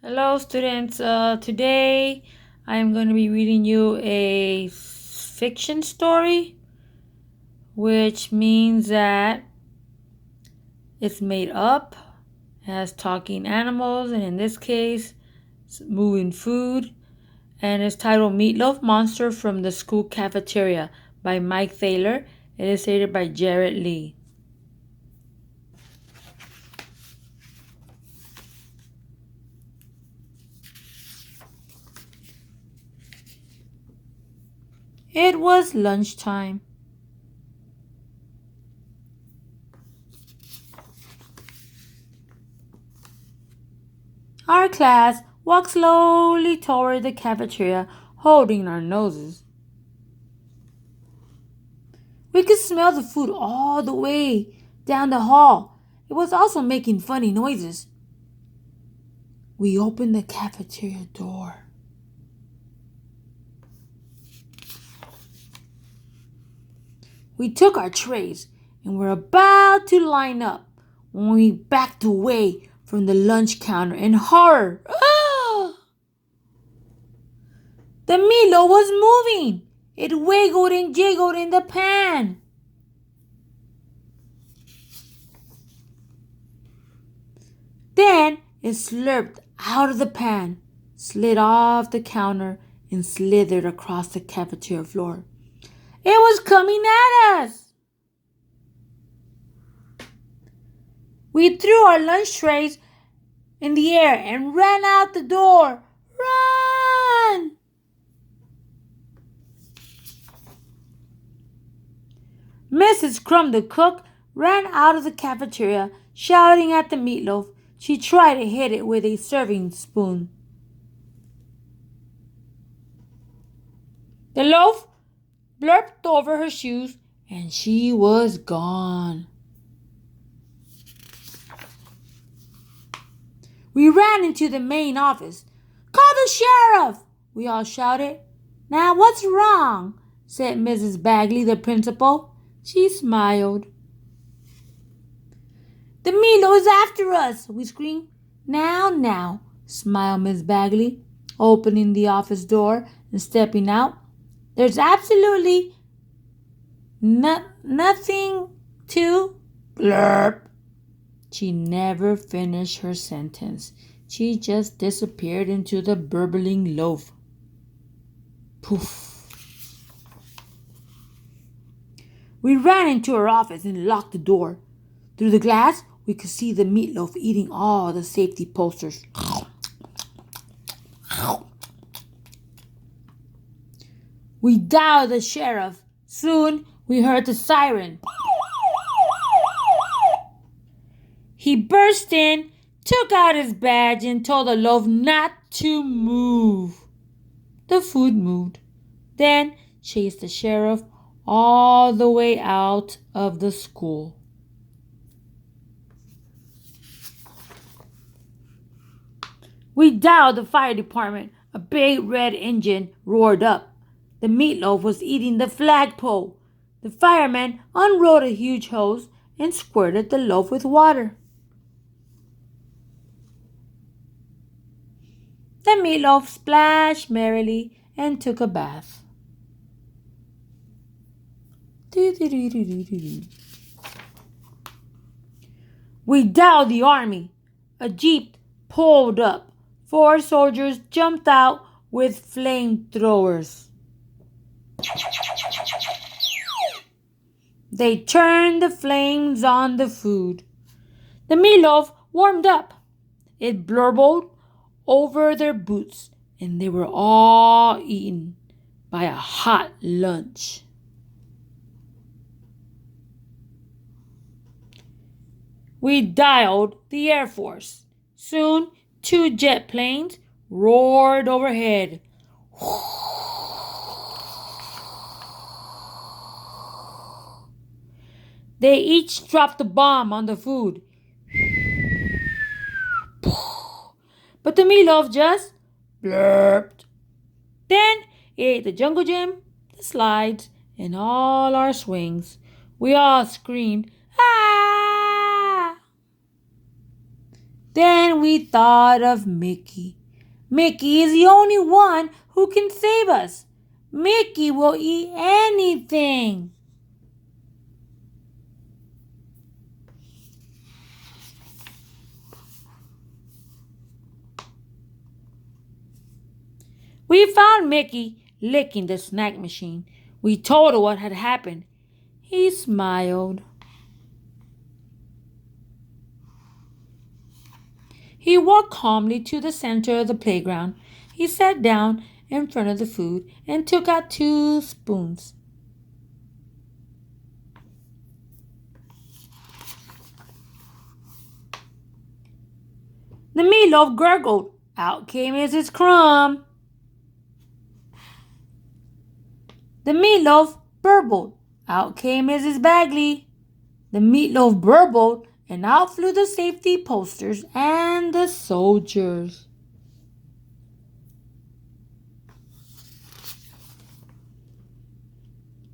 Hello, students. Today I am going to be reading you a fiction story, which means that it's made up, has talking animals, and in this case, it's moving food, and it's titled Meatloaf Monster from the School Cafeteria by Mike Thaler, illustrated by Jarrett Lee. It was lunchtime. Our class walked slowly toward the cafeteria, holding our noses. We could smell the food all the way down the hall. It was also making funny noises. We opened the cafeteria door. We took our trays and were about to line up when we backed away from the lunch counter in horror. Ah! The Meatloaf was moving. It wiggled and jiggled in the pan. Then it slurped out of the pan, slid off the counter, and slithered across the cafeteria floor. It was coming at us. We threw our lunch trays in the air and ran out the door. Run! Mrs. Crumb the cook ran out of the cafeteria, shouting at the Meatloaf. She tried to hit it with a serving spoon. The loaf blurped over her shoes, and she was gone. We ran into the main office. Call the sheriff! We all shouted. Now what's wrong? Said Mrs. Bagley, the principal. She smiled. The Meatloaf is after us, we screamed. Now, smiled Miss Bagley, opening the office door and stepping out. There's absolutely nothing to blurb. She never finished her sentence. She just disappeared into the burbling loaf. Poof. We ran into her office and locked the door. Through the glass, we could see the Meatloaf eating all the safety posters. We dialed the sheriff. Soon, we heard the siren. He burst in, took out his badge, and told the loaf not to move. The food moved, then chased the sheriff all the way out of the school. We dialed the fire department. A big red engine roared up. The Meatloaf was eating the flagpole. The fireman unrolled a huge hose and squirted the loaf with water. The Meatloaf splashed merrily and took a bath. We dialed the army. A jeep pulled up. 4 soldiers jumped out with flamethrowers. They turned the flames on the food. The Meatloaf warmed up. It blurbled over their boots, and they were all eaten by a hot lunch. We dialed the Air Force. Soon, 2 jet planes roared overhead. They each dropped a bomb on the food. But the Meatloaf just blurped. Then it ate the jungle gym, the slides, and all our swings. We all screamed, ah! Then we thought of Mickey. Mickey is the only one who can save us. Mickey will eat anything. We found Mickey licking the snack machine. We told her what had happened. He smiled. He walked calmly to the center of the playground. He sat down in front of the food and took out 2 spoons. The meatloaf gurgled. Out came Mrs. Crumb. The meatloaf burbled. Out came Mrs. Bagley. The meatloaf burbled, and out flew the safety posters and the soldiers.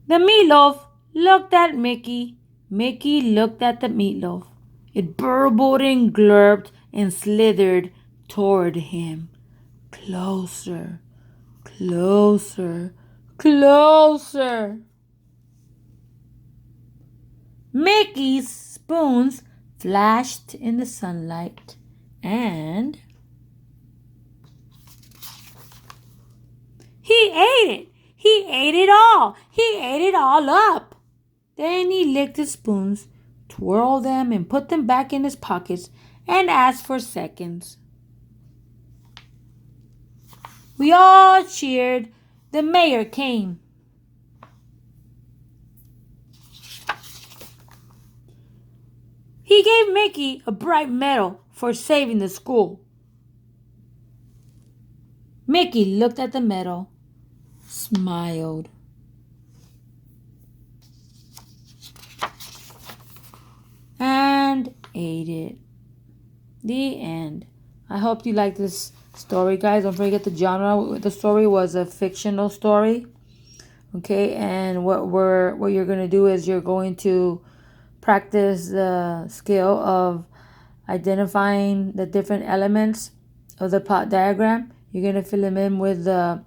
The meatloaf looked at Mickey. Mickey looked at the meatloaf. It burbled and glurped and slithered toward him. Closer, closer, closer. Mickey's spoons flashed in the sunlight and he ate it. He ate it all. He ate it all up. Then he licked his spoons, twirled them, and put them back in his pockets and asked for seconds. We all cheered. The mayor came. He gave Mickey a bright medal for saving the school. Mickey looked at the medal, smiled. And ate it. The end. I hope you like this story, guys. Don't forget the genre. The story was a fictional story. Okay, and what you're gonna do is you're going to practice the skill of identifying the different elements of the plot diagram. You're gonna fill them in with the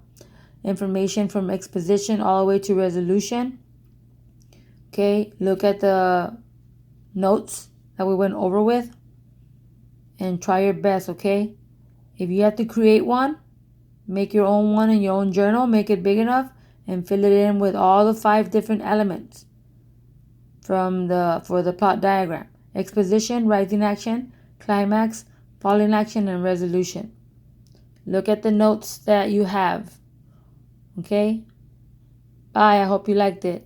information from exposition all the way to resolution. Okay, look at the notes that we went over with and try your best, okay? If you have to create one, make your own one in your own journal, make it big enough and fill it in with all the 5 different elements for the plot diagram. Exposition, rising action, climax, falling action, and resolution. Look at the notes that you have. Okay? Bye. I hope you liked it.